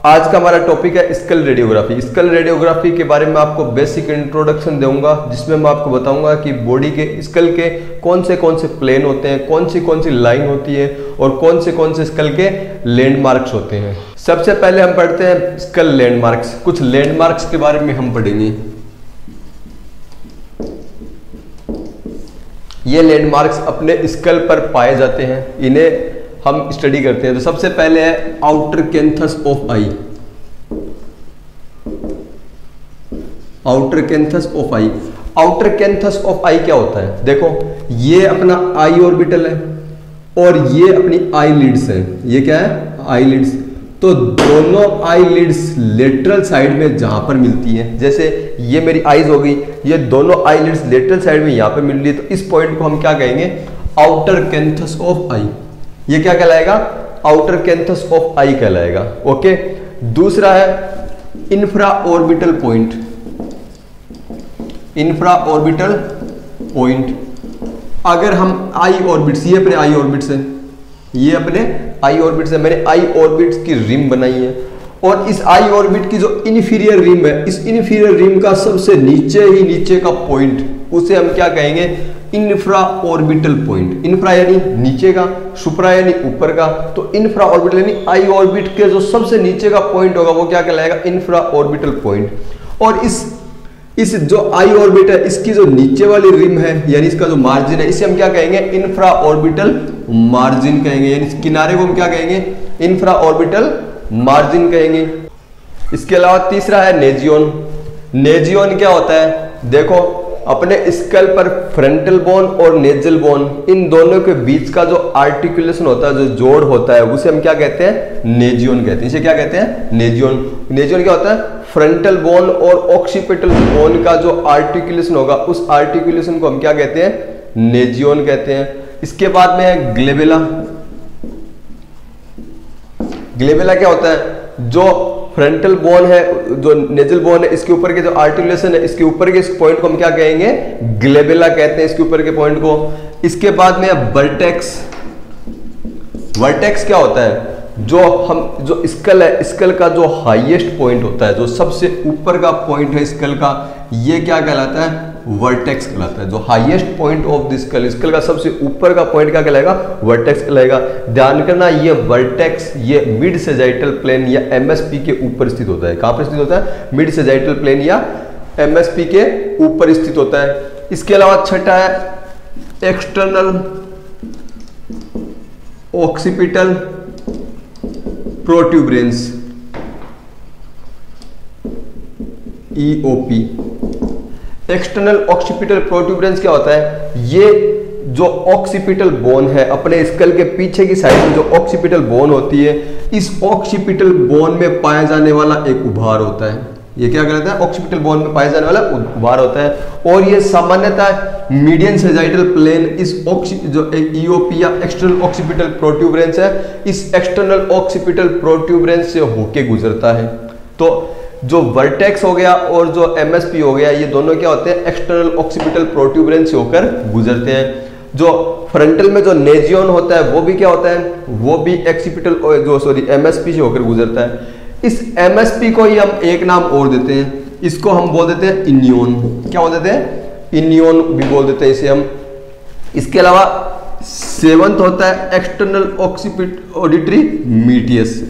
आज का हमारा टॉपिक है स्कल रेडियोग्राफी। स्कल रेडियोग्राफी के बारे में आपको बेसिक इंट्रोडक्शन दूंगा, जिसमें मैं आपको बताऊंगा कि बॉडी के स्कल के कौन से प्लेन होते हैं, कौन सी लाइन होती है और कौन से स्कल के लैंडमार्क्स होते हैं। सबसे पहले हम पढ़ते हैं स्कल लैंडमार्क्स। कुछ लैंडमार्क्स के बारे में हम पढ़ेंगे। ये लैंडमार्क्स अपने स्कल पर पाए जाते हैं, इन्हें हम स्टडी करते हैं। तो सबसे पहले है outer canthus of eye. Outer canthus of eye. Outer canthus of eye क्या होता है? देखो, ये अपना आई ऑर्बिटल है और ये अपनी आई लिड्स है। ये क्या है? आई लिड्स। तो दोनों आई लिड्स लेटरल साइड में जहां पर मिलती है, जैसे ये मेरी आईज हो गई, ये दोनों आई लिड्स लेटरल साइड में यहां पर मिल रही है, तो इस पॉइंट को हम क्या कहेंगे? आउटर कैंथस ऑफ आई। ये क्या कहलाएगा? आउटर कैंथस ऑफ आई कहलाएगा। ओके। दूसरा है infra orbital point. Infra orbital point. अगर हम आई ऑर्बिट्स, ये अपने आई ऑर्बिट्स है, ये अपने आई ऑर्बिट्स है, मैंने आई ऑर्बिट्स की रिम बनाई है, और इस आई ऑर्बिट की जो इन्फीरियर रिम है, इस इन्फीरियर रिम का सबसे नीचे का पॉइंट, उसे हम क्या कहेंगे? Infra orbital point. इंफ्रा यानी नीचे का, सुप्रा यानी ऊपर का, तो इंफ्रा ऑर्बिटल यानी आई ऑर्बिट के जो सबसे नीचे का पॉइंट होगा वो क्या कहलाएगा? Infra orbital point. और इस जो आई ऑर्बिट है, इसकी जो नीचे वाली रिम है यानी इसका जो मार्जिन है, इसे हम क्या कहेंगे? इंफ्रा ऑर्बिटल मार्जिन कहेंगे, यानी इस किनारे को हम क्या कहेंगे? इंफ्रा ऑर्बिटल मार्जिन कहेंगे। इसके अलावा तीसरा है नेजियन। नेजियन क्या होता है? देखो, अपने स्कल पर फ्रंटल बोन और नेजल बोन, इन दोनों के बीच का जो आर्टिकुलेशन होता है, जो जोड़ होता है, उसे हम क्या कहते हैं? नेजियन कहते हैं। इसे क्या कहते हैं? नेजियन। नेजियन क्या होता है? फ्रंटल बोन और ऑक्सीपिटल बोन का जो आर्टिकुलेशन होगा, उस आर्टिकुलेशन को हम क्या कहते हैं? नेजियन कहते हैं। इसके बाद में है ग्लेबेला। ग्लेबेला क्या होता है? जो फ्रंटल बोन है, जो नेजल बोन है, इसके ऊपर के जो आर्टिकुलेशन है, इसके ऊपर के इस पॉइंट को हम क्या कहेंगे? ग्लेबेला कहते हैं, इसके ऊपर के पॉइंट को। इसके बाद में है वर्टेक्स। वर्टेक्स क्या होता है? जो स्कल है, स्कल का जो हाईएस्ट पॉइंट होता है, जो सबसे ऊपर का पॉइंट है स्कल का, ये क्या कहलाता है? वर्टेक्स कहलाता है। जो highest point of the skull, skull का सबसे ऊपर का पॉइंट क्या कहलाएगा? वर्टेक्स कहलाएगा। ध्यान करना, ये वर्टेक्स ये मिड सेजाइटल प्लेन या एमएसपी के ऊपर स्थित होता है। कहां पर स्थित होता है? मिड सेजाइटल प्लेन या एमएसपी के ऊपर स्थित होता है। इसके अलावा छठा है external occipital protuberance, EOP. External occipital protuberance क्या होता है? ये जो ऑक्सीपिटल बोन है, अपने स्कल के पीछे की साइड में जो ऑक्सीपिटल बोन होती है, इस ऑक्सीपिटल बोन में पाया जाने वाला एक उभार होता है। ये क्या कहलाता है? ऑक्सीपिटल बोन में पाया जाने वाला उभार होता है। और ये सामान्यतः मीडियन सेजाइटल प्लेन इस जो ईओपी या एक्सटर्नल ऑक्सीपिटल प्रोट्यूबरेंस है, इस एक्सटर्नल ऑक्सीपिटल प्रोट्यूबरेंस से होके गुजरता है। तो जो वर्टेक्स हो गया और जो एमएसपी हो गया, ये दोनों क्या होते हैं? एक्सटर्नल ऑक्सीपिटल प्रोट्यूबरेंस से होकर गुजरते हैं। जो फ्रंटल में जो नेजियन होता है, वो भी क्या होता है? वो भी एमएसपी से होकर गुजरता है। इस एमएसपी को ही हम एक नाम और देते हैं, इसको हम बोल देते हैं इनियन। क्या बोल देते हैं? इनियन भी बोल देते हैं इसे हम। इसके अलावा सेवंथ होता है external auditory medius.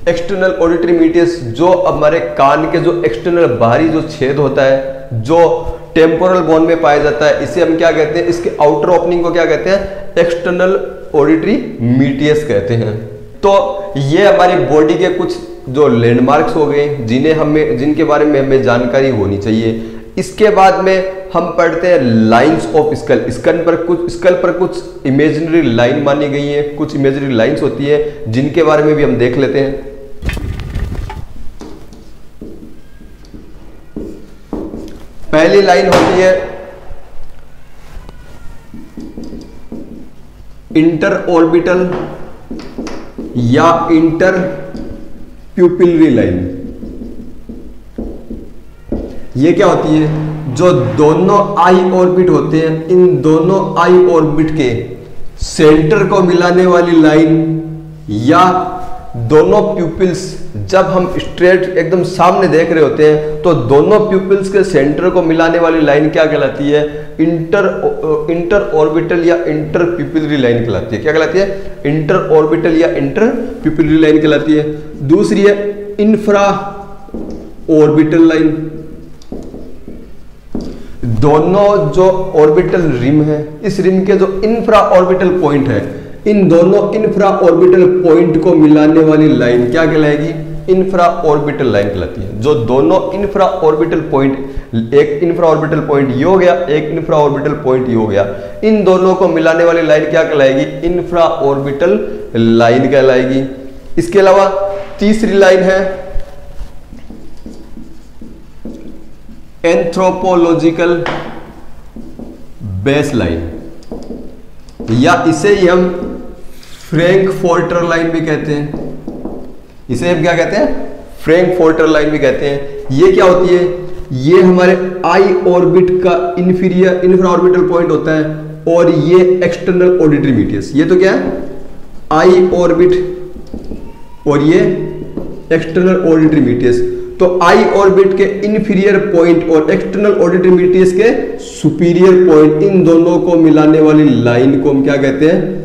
External auditory medius, जो हमारे कान के जो एक्सटर्नल बाहरी जो छेद होता है, जो टेम्पोरल बोन में पाया जाता है, इसे हम क्या कहते हैं? इसके आउटर ओपनिंग को क्या कहते हैं? एक्सटर्नल ऑडिटरी मीडियस कहते हैं। तो ये हमारी बॉडी के कुछ जो लैंडमार्क्स हो गए, जिनके बारे में हमें जानकारी होनी चाहिए। इसके बाद में हम पढ़ते हैं लाइंस ऑफ स्कल। स्कल पर कुछ इमेजिनरी लाइन मानी गई है, कुछ इमेजिनरी लाइंस होती है, जिनके बारे में भी हम देख लेते हैं। पहली लाइन होती है इंटर ऑर्बिटल या इंटर प्यूपिलरी लाइन। ये क्या होती है? जो दोनों आई ऑर्बिट होते हैं, इन दोनों आई ऑर्बिट के सेंटर को मिलाने वाली लाइन या दोनों प्यूपिल्स जब हम स्ट्रेट एकदम सामने देख रहे होते हैं तो दोनों प्यूपिल्स के सेंटर को मिलाने वाली लाइन क्या कहलाती है? इंटर ऑर्बिटल या इंटर प्यूपिलरी लाइन कहलाती है। क्या कहलाती है? इंटर ऑर्बिटल या इंटर प्यूपिलरी लाइन कहलाती है। दूसरी है इंफ्रा ऑर्बिटल लाइन। दोनों जो ऑर्बिटल रिम है, इस रिम के जो इंफ्रा ऑर्बिटल पॉइंट है, इन दोनों इंफ्रा ऑर्बिटल पॉइंट को मिलाने वाली लाइन क्या कहलाएगी? इंफ्रा ऑर्बिटल लाइन कहलाती है। जो दोनों इंफ्रा ऑर्बिटल पॉइंट, एक इंफ्रा ऑर्बिटल पॉइंट ये हो गया, एक इंफ्रा ऑर्बिटल पॉइंट ये हो गया, इन दोनों को मिलाने वाली लाइन क्या कहलाएगी? इंफ्रा ऑर्बिटल लाइन कहलाएगी। इसके अलावा तीसरी लाइन है एंथ्रोपोलॉजिकल बेस लाइन, या इसे ही हम फ्रैंकफर्टर लाइन भी कहते हैं। इसे हम क्या कहते हैं? फ्रैंकफर्टर लाइन भी कहते हैं। ये क्या होती है? ये हमारे आई ऑर्बिट का इंफ्रा ऑर्बिटल पॉइंट होता है और ये एक्सटर्नल ऑडिटरी मीडियस। ये तो क्या है? आई ऑर्बिट और ये एक्सटर्नल ऑडिटरी मीडियस। तो आई ऑर्बिट के इंफीरियर पॉइंट और एक्सटर्नल ऑडिटरी मीडियस के सुपीरियर पॉइंट, इन दोनों को मिलाने वाली लाइन को हम क्या कहते हैं?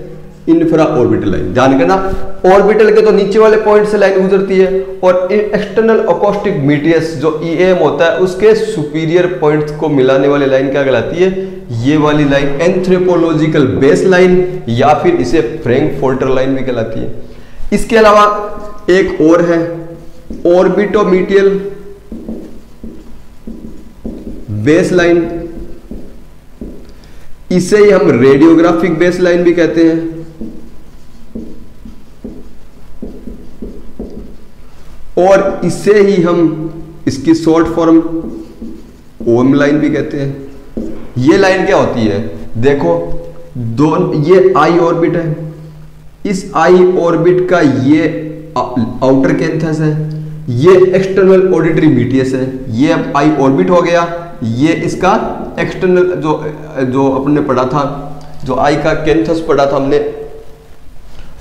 Infra orbital line. ध्यान करना, ऑर्बिटल के तो नीचे वाले पॉइंट से लाइन गुजरती है और एक्सटर्नल अकोस्टिक मीडियस जो ईएम होता है उसके सुपीरियर पॉइंट्स को मिलाने वाली लाइन क्या कहलाती है? ये वाली लाइन एंथ्रोपोलॉजिकल बेस लाइन या फिर इसे फ्रैंकफर्टर लाइन भी कहलाती है। इसके अलावा एक और है ऑर्बिटोमीटियल बेस लाइन। इसे ही हम रेडियोग्राफिक बेस लाइन भी कहते हैं। और इसे ही हम, इसकी शॉर्ट फॉर्म ओम लाइन भी कहते हैं। ये लाइन क्या होती है? देखो, ये आई ऑर्बिट है, इस आई ऑर्बिट का ये आउटर कैंथस है, ये एक्सटर्नल ऑडिटरी मीडियस है। ये अब आई ऑर्बिट हो गया, ये इसका एक्सटर्नल जो अपने पढ़ा था, जो आई का कैंथस पढ़ा था हमने,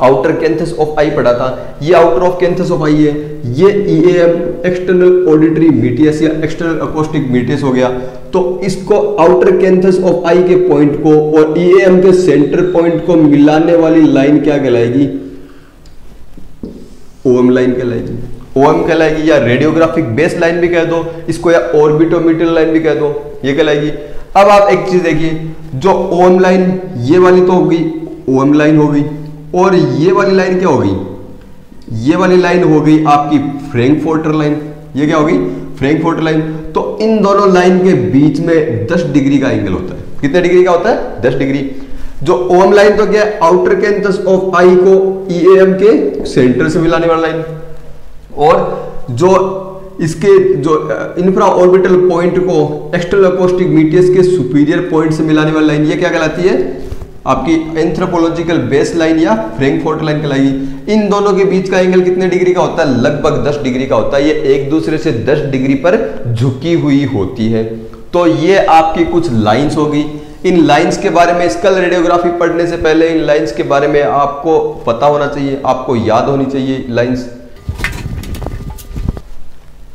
आउटर कैंथस ऑफ आई पढ़ा था, ये आउटर ऑफ कैंथस ऑफ आई है। ये ईएएम एक्सटर्नल ऑडिटरी मीडियस या एक्सटर्नल अकोस्टिक मीडियस हो गया। तो इसको आउटर कैंथस ऑफ आई के पॉइंट को और ईएएम के सेंटर पॉइंट को मिलाने वाली लाइन क्या कहलाएगी? ओएम लाइन कहलाएगी। ओएम कहलाएगी, या रेडियोग्राफिक बेस लाइन भी कह दो इसको, या ऑर्बिटोमीटर लाइन भी कह दो, ये कहलाएगी। अब आप एक चीज देखिए, जो ओएम लाइन ये वाली तो होगी, ओएम लाइन हो गई, और ये वाली लाइन क्या हो गई? ये वाली लाइन हो गई आपकी फ्रैंकफर्टर लाइन। ये क्या होगी? फ्रैंकफर्टर लाइन। तो इन दोनों लाइन के बीच में 10 डिग्री का एंगल होता है। कितने डिग्री का होता है? 10 डिग्री। जो ओम लाइन तो क्या है? आउटर कैंथस ऑफ आई को ईएएम के सेंटर से मिलाने वाला लाइन, और जो इसके जो इंफ्रा ऑर्बिटल पॉइंट को एक्सटर्नल अकोस्टिक मीडियस के सुपीरियर पॉइंट से मिलाने वाली लाइन, ये क्या कहलाती है? आपकी एंथ्रोपोलॉजिकल बेस लाइन या फ्रैंकफर्टर लाइन कहलाएगी। इन दोनों के बीच का एंगल कितने डिग्री का होता है? लगभग 10 डिग्री का होता है। ये एक दूसरे से 10 डिग्री पर झुकी हुई होती है। तो ये आपकी कुछ लाइंस होगी। इन लाइंस के बारे में स्कल रेडियोग्राफी पढ़ने से पहले इन लाइंस के बारे में आपको पता होना चाहिए, आपको याद होनी चाहिए लाइंस।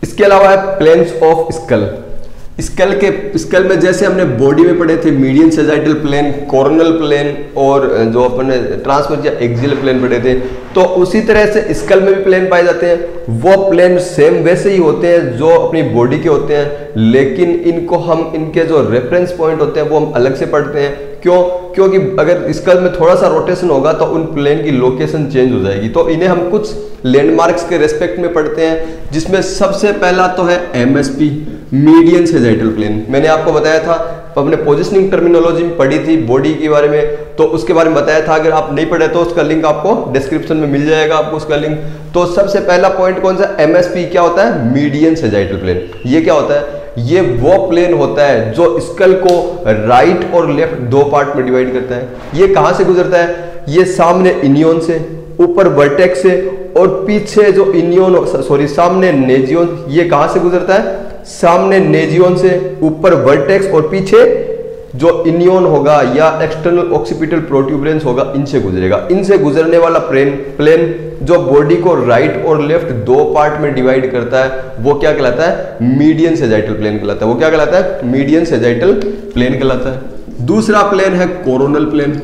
इसके अलावा है प्लेन्स ऑफ स्कल। स्कल में जैसे हमने बॉडी में पढ़े थे median sagittal plane, coronal plane और जो अपने ट्रांसवर्स या एक्सियल प्लेन पढ़े थे, तो उसी तरह से स्कल में भी प्लेन पाए जाते हैं। वो प्लेन सेम वैसे ही होते हैं जो अपनी बॉडी के होते हैं, लेकिन इनको हम, इनके जो रेफरेंस पॉइंट होते हैं वो हम अलग से पढ़ते हैं। क्यों? क्योंकि अगर स्कल में थोड़ा सा रोटेशन होगा तो उन प्लेन की लोकेशन चेंज हो जाएगी। तो इन्हें हम कुछ लैंडमार्क्स के रेस्पेक्ट में पढ़ते हैं, जिसमें सबसे पहला तो है एमएसपी, मीडियन सेजाइटल प्लेन। मैंने आपको बताया था, अपने पोजिशनिंग टर्मिनोलॉजी में पढ़ी थी बॉडी के बारे में, तो उसके बारे में बताया था। अगर आप नहीं पढ़े तो उसका लिंक आपको डिस्क्रिप्शन में मिल जाएगा, आपको उसका लिंक। तो सबसे पहला पॉइंट कौन सा? एमएसपी क्या होता है? Median sagittal plane. ये क्या होता है? ये वो प्लेन होता है जो स्कल को राइट और लेफ्ट दो पार्ट में डिवाइड करता है। ये कहां से गुजरता है? ये सामने इनियन से, ऊपर वर्टेक्स से, और पीछे जो सामने नेजियन। ये कहां से गुजरता है? सामने नेजियन से, ऊपर वर्टेक्स और पीछे जो इनियन होगा या एक्सटर्नल ऑक्सीपिटल प्रोट्यूबरेंस होगा, इनसे गुजरेगा। इनसे गुजरने वाला प्लेन जो बॉडी को राइट और लेफ्ट दो पार्ट में डिवाइड करता है वो क्या कहलाता है? मीडियन सेजाइटल प्लेन कहलाता है। वो क्या कहलाता है? मीडियन सेजाइटल प्लेन कहलाता है। दूसरा प्लेन है कोरोनल प्लेन।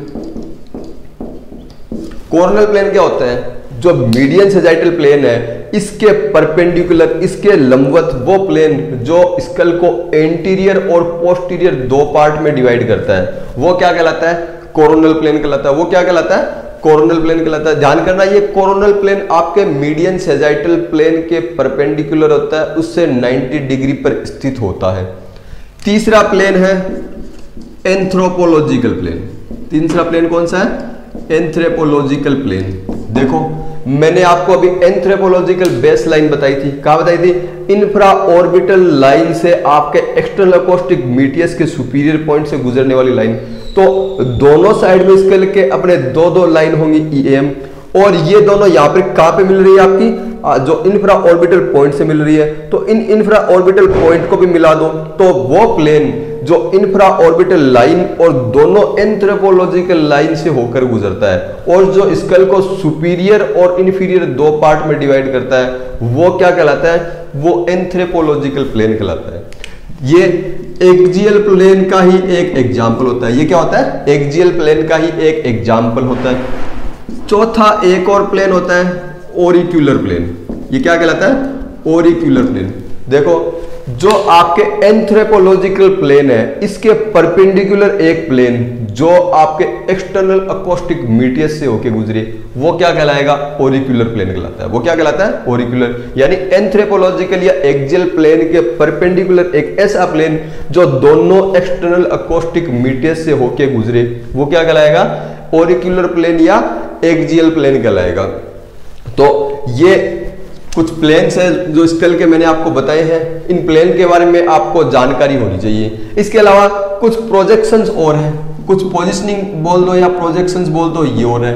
कोरोनल प्लेन क्या होता है? जो मीडियन सेजाइटल प्लेन है इसके परपेंडिकुलर, इसके लंबवत वो प्लेन जो स्कल को एंटीरियर और पोस्टीरियर दो पार्ट में डिवाइड करता है वो क्या कहलाता है? कोरोनल प्लेन कहलाता है। वो क्या कहलाता है? कोरोनल प्लेन कहलाता है। ध्यान करना, ये कोरोनल प्लेन आपके मीडियन सेजाइटल प्लेन के परपेंडिकुलर होता है, उससे 90 डिग्री पर स्थित होता है। तीसरा प्लेन है एंथ्रोपोलॉजिकल प्लेन। तीसरा प्लेन कौन सा है? Anthropological plane. देखो मैंने आपको अभी एंथ्रोपोलॉजिकल बेस लाइन बताई थी। कहां बताई थी? इंफ्रा ऑर्बिटल लाइन से आपके एक्सटर्नल अकोस्टिक मीडियस के सुपीरियर पॉइंट से गुजरने वाली लाइन। तो दोनों साइड में स्केल के अपने दो दो लाइन होंगी ईएम, और ये दोनों यहां पर कहां पे मिल रही है? आपकी जो इंफ्रा ऑर्बिटल पॉइंट से मिल रही है। तो इन इंफ्रा ऑर्बिटल पॉइंट को भी मिला दो तो वो प्लेन जो इंफ्रा ऑर्बिटल लाइन और दोनों एंथ्रोपोलॉजिकल लाइन से होकर गुजरता है और जो स्कल को सुपीरियर और इंफीरियर दो पार्ट में डिवाइड करता है वो क्या कहलाता है? वो एंथ्रोपोलॉजिकल प्लेन कहलाता है। ये एक्सियल प्लेन का ही एक एग्जाम्पल होता है। ये क्या होता है? एक्सियल प्लेन का ही एक एग्जाम्पल होता है। चौथा एक और प्लेन होता है ऑरिक्यूलर प्लेन। ये क्या कहलाता है? ऑरिक्यूलर प्लेन। देखो जो आपके एंथ्रोपोलॉजिकल प्लेन है इसके परपेंडिकुलर एक प्लेन जो आपके एक्सटर्नल अकोस्टिक मीडियस से होके गुजरे वो क्या कहलाएगा? ऑरिक्यूलर प्लेन कहलाता है। वो क्या कहलाता है? ऑरिक्यूलर। यानी एंथ्रोपोलॉजिकल या एक्सियल प्लेन के परपेंडिकुलर एक ऐसा प्लेन जो दोनों एक्सटर्नल अकोस्टिक मीडियस से होके गुजरे वो क्या कहलाएगा? ऑरिक्यूलर प्लेन या एक्सियल प्लेन कहलाएगा। तो ये कुछ प्लेन्स हैं जो स्कल के मैंने आपको बताए हैं। इन प्लेन के बारे में आपको जानकारी होनी चाहिए। इसके अलावा कुछ प्रोजेक्शंस और हैं, कुछ पोजिशनिंग बोल दो या प्रोजेक्शंस बोल दो, ये और है।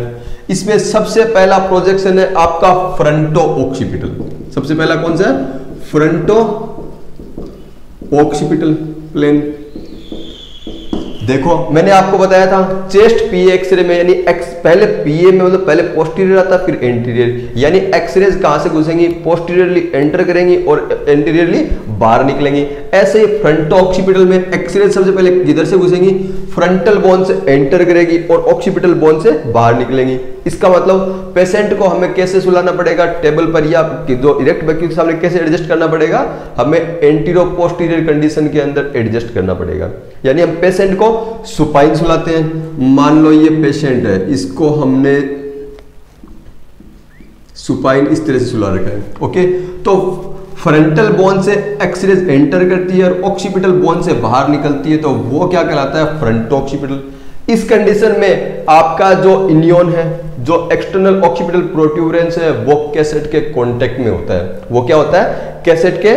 इसमें सबसे पहला प्रोजेक्शन है आपका फ्रंटो ऑक्सीपिटल। सबसे पहला कौन सा है? Fronto occipital plane. देखो मैंने आपको बताया था चेस्ट पीए एक्सरे में, यानी पहले पीए में मतलब पहले पोस्टीरियर आता फिर एंटीरियर, यानी एक्सरेज कहां से घुसेंगी? पोस्टीरियरली एंटर करेंगी और एंटीरियरली बाहर निकलेंगी। ऐसे ही फ्रंटो ऑक्सीपिटल में एक्सरेज सबसे पहले किधर से घुसेंगी? फ्रंटल बोन से एंटर करेगी और ऑक्सीपिटल बोन से बाहर निकलेंगी। इसका मतलब पेशेंट को हमें कैसे सुलाना पड़ेगा? टेबल पर या जो इरेक्ट वैक्यूम के सामने कैसे एडजस्ट करना पड़ेगा? हमें एंटीरो पोस्टीरियर कंडीशन के अंदर एडजस्ट करना पड़ेगा। यानी हम पेशेंट को सुपाइन सुलाते हैं। मान लो ये पेशेंट है, इसको हमने सुपाइन इस तरह से सुला रखा है। ओके, तो फ्रंटल बोन से एक्सरेज एंटर करती है और ऑक्सीपिटल बोन से बाहर निकलती है, तो वो क्या कहलाता है? Fronto occipital. इस कंडीशन में आपका जो इनियन है, जो एक्सटर्नल ऑक्सीपिटल प्रोट्यूबरेंस है, वो कैसेट के कांटेक्ट में होता है। वो क्या होता है? कैसेट के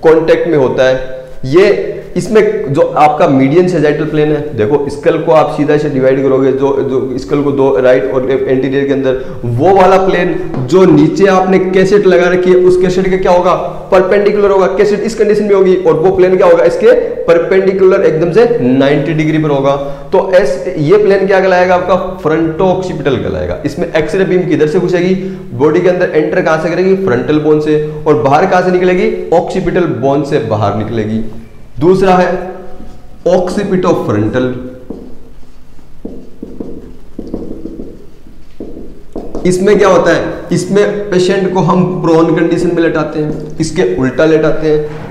कांटेक्ट में होता है। ये इसमें जो आपका मीडियन सेजाइटल प्लेन है, देखो स्कल को आप सीधा से डिवाइड करोगे, जो स्कल को दो राइट और एंटीरियर के अंदर, वो वाला प्लेन जो नीचे आपने कैसेट लगा रखी है उस कैसेट के क्या होगा? परपेंडिकुलर होगा। कैसेट इस कंडीशन में होगी और वो प्लेन क्या होगा? इसके परपेंडिकुलर एकदम से 90 डिग्री पर होगा। तो ये प्लेन क्या कहलाएगा? आपका फ्रंटो ऑक्सीपिटल कहलाएगा। इसमें एक्सरे बीम किधर से घुसेगी? बॉडी के अंदर एंटर कहां से करेगी? फ्रंटल बोन से, और बाहर कहां से निकलेगी? ऑक्सीपिटल बोन से बाहर निकलेगी। दूसरा है ऑक्सीपिटो फ्रंटल। इसमें क्या होता है? इसमें पेशेंट को हम प्रोन कंडीशन में लेटाते हैं, इसके उल्टा लेटाते हैं।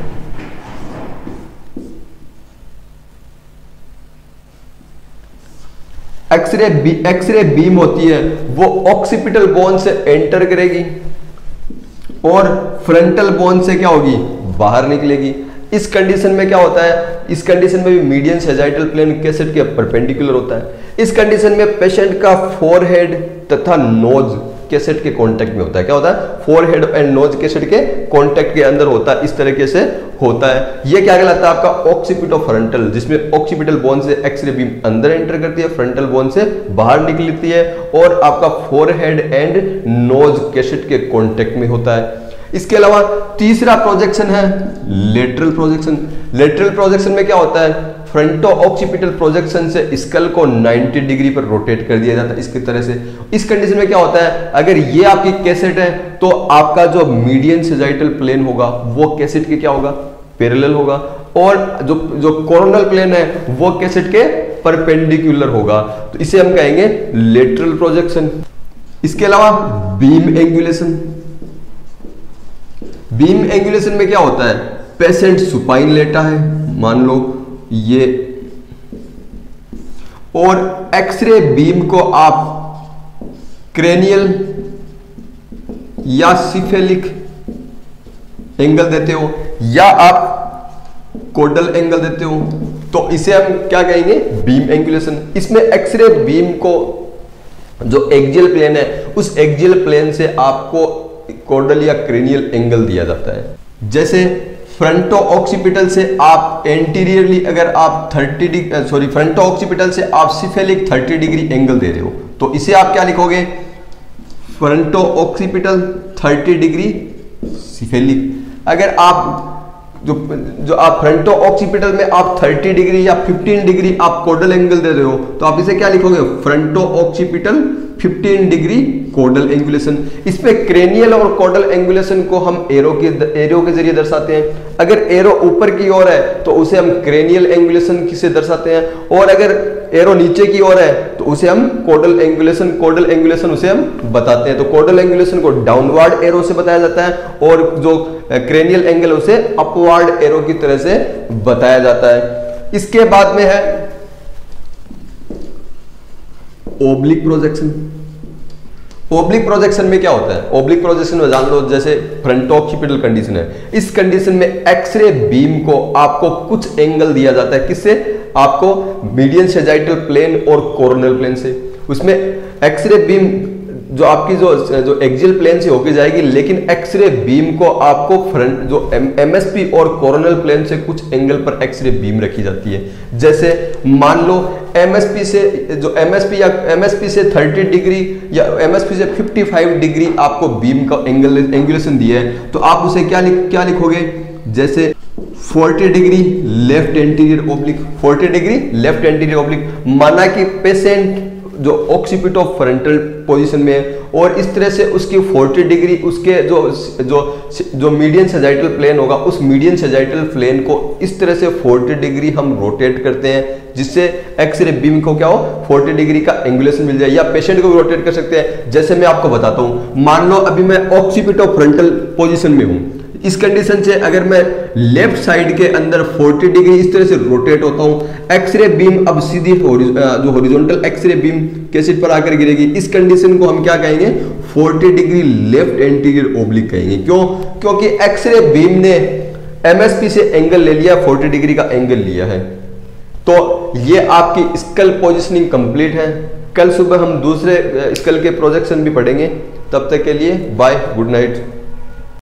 एक्सरे बीम होती है वो ऑक्सीपिटल बोन से एंटर करेगी और फ्रंटल बोन से क्या होगी? बाहर निकलेगी। इस कंडीशन में क्या होता है? इस कंडीशन में भी मीडियन सेजाइटल प्लेन कैसेट के परपेंडिकुलर होता है। इस कंडीशन में पेशेंट का फोरहेड तथा नोज कैसेट के कांटेक्ट में होता है। क्या होता है? फोरहेड एंड नोज कैसेट के कांटेक्ट के अंदर होता है। इस तरीके से होता है। ये क्या कहलाता है? आपका ऑक्सीपिटो फ्रंटल, जिसमें ऑक्सीपिटल बोन से एक्सरे बीम अंदर एंटर करती है, फ्रंटल बोन से बाहर निकलती है और आपका फोरहेड एंड नोज कैसेट के कांटेक्ट में होता है। इसके अलावा तीसरा प्रोजेक्शन है लेटरल प्रोजेक्शन। लेटरल प्रोजेक्शन में क्या होता है? फ्रंटो ऑक्सीपिटल प्रोजेक्शन से स्कल को 90 डिग्री पर रोटेट कर दिया जाता है इसकी तरह से। इस कंडीशन में क्या होता है, अगर ये आपकी कैसेट है तो आपका जो मीडियन सेजाइटल प्लेन होगा वो कैसेट के क्या होगा, पैरेलल होगा, और जो कोरोनल प्लेन है वो कैसेट के परपेंडिकुलर होगा, तो इसे हम कहेंगे लेटरल प्रोजेक्शन। इसके अलावा बीम एंगुलेशन। बीम एंगुलेशन में क्या होता है, पेशेंट सुपाइन लेटा है मान लो ये, और एक्सरे बीम को आप क्रेनियल या सिफेलिक एंगल देते हो या आप कोडल एंगल देते हो, तो इसे हम क्या कहेंगे, बीम एंगुलेशन। इसमें एक्सरे बीम को जो एक्सियल प्लेन है उस एक्सियल प्लेन से आपको कोडल या क्रेनियल एंगल दिया जाता है। जैसे फ्रंटो ऑक्सीपिटल से आप एंटीरियरली अगर आप फ्रंटो ऑक्सीपिटल से आप सिफेलिक 30 डिग्री एंगल दे रहे हो, तो इसे आप क्या लिखोगे, फ्रंटो ऑक्सीपिटल 30 डिग्री सिफेलिक। अगर आप जो आप फ्रंटो ऑक्सीपिटल में आप 30 डिग्री या 15 डिग्री आप कोडल एंगल दे रहे हो, तो आप इसे क्या लिखोगे, फ्रंटो ऑक्सीपिटल 15 डिग्री कोडल एंगुलेशन। इसमें क्रेनियल और कोडल एंगुलेशन को हम एरो के जरिए दर्शाते हैं। अगर एरो ऊपर की ओर है तो उसे हम क्रेनियल एंगुलेशन से दर्शाते हैं, और अगर एरो नीचे की ओर है तो उसे हम कोडल एंगुलेशन उसे हम बताते हैं। तो कोडल एंगुलेशन को डाउनवर्ड एरो से बताया जाता है, और जो क्रेनियल एंगल उसे अपवर्ड एरो की तरह से बताया जाता है। इसके बाद में है ओब्लिक प्रोजेक्शन। ओब्लिक प्रोजेक्शन में क्या होता है, ओब्लिक प्रोजेक्शन में जान लो, जैसे फ्रंटो ऑक्सीपिटल कंडीशन है, इस कंडीशन में एक्सरे बीम को आपको कुछ एंगल दिया जाता है, किससे, आपको मीडियन सेजाइटल प्लेन और कोरोनल प्लेन से। उसमें एक्सरे बीम जो आपकी जो एक्सियल प्लेन से होके जाएगी, लेकिन एक्सरे बीम को आपको फ्रंट जो एमएसपी और कोरोनल प्लेन से कुछ एंगल पर एक्सरे बीम रखी जाती है। जैसे मान लो एमएसपी से एमएसपी से 30 डिग्री या एमएसपी से 55 डिग्री आपको बीम का एंगुलेशन दिया है, तो आप उसे क्या लिखोगे, जैसे 40 degree left anterior oblique, 40 degree left anterior oblique. माना कि पेशेंट जो ऑक्सीपिटो फ्रंटल पोजीशन में है, और इस तरह से उसकी 40 डिग्री उसके जो मीडियन सेजाइटल प्लेन होगा, उस मीडियन सेजाइटल प्लेन को इस तरह से 40 डिग्री हम रोटेट करते हैं, जिससे एक्सरे बीम को क्या हो, 40 डिग्री का एंगुलेशन मिल जाए। या पेशेंट को भी रोटेट कर सकते हैं। जैसे मैं आपको बताता हूं, मान लो अभी मैं ऑक्सीपिटो फ्रंटल पोजीशन में हूं, इस कंडीशन से अगर मैं लेफ्ट साइड के अंदर 40 डिग्री इस तरह से रोटेट होता हूं, एक्सरे बीम अब सीधी जो हॉरिजॉन्टल एक्सरे बीम कैसेट पर आकर गिरेगी। इस कंडीशन को हम क्या कहेंगे, 40 डिग्री लेफ्ट एंटीरियर ओब्लिक कहेंगे। क्यों, क्योंकि एक्सरे बीम ने एमएसपी से एंगल ले लिया, 40 डिग्री का एंगल लिया है। तो ये आपकी स्कल पोजिशनिंग कंप्लीट है। कल सुबह हम दूसरे स्कल के प्रोजेक्शन भी पढ़ेंगे। तब तक के लिए बाय, गुड नाइट।